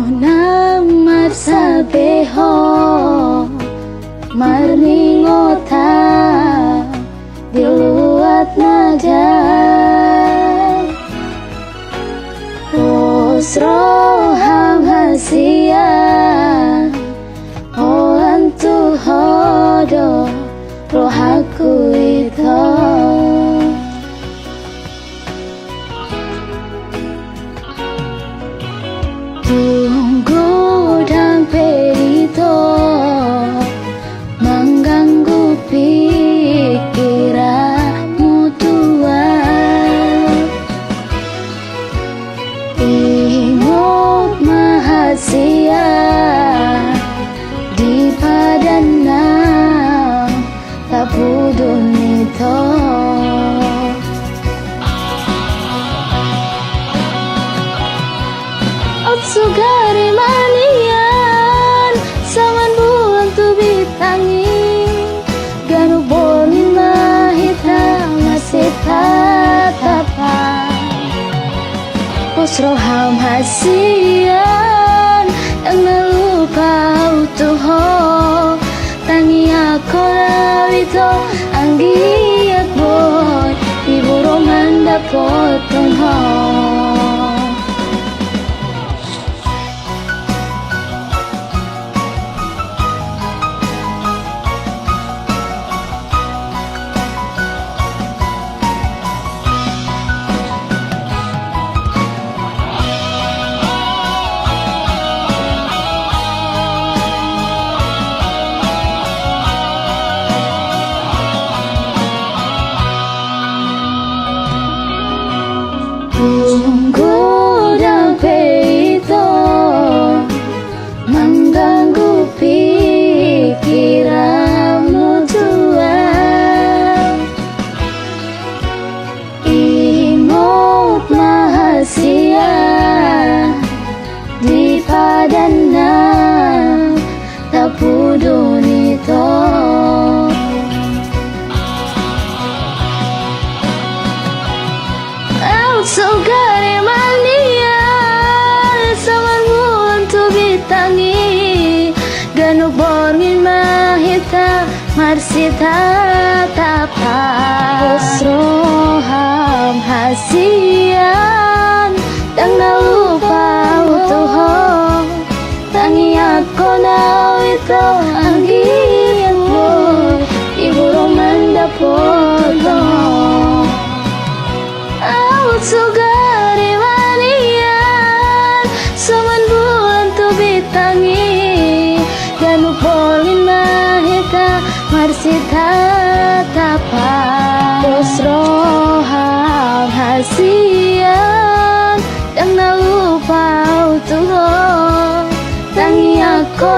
nang marsabeho marningota diluat naja Osroham hasia Oantu hodo rohaku itu tunggu dan perito mengganggu pikiranmu tua imut mahasia di padana tak budun itu sugari manian saman bulan tu bitangi ganuk bonin mahita masih tatapan Osroham hasian yang lupa utuho tangi aku lawito anggiat boy ibu romanda potong ho tunggu dan peito mengganggu pikiranmu tua imut mahasia di padana tak pudun itu sugari manian saman bulan tu bitangi ganuk borngin mahita marsita tapa Osroham hasian dan lupa utuho tangi aku nawito anggiat boy ibu romanda potong sugari manian saman bulan tu bitangi ganuk bolin mahita marsita tapa Osroham hasian yang lupa utuho tangi aku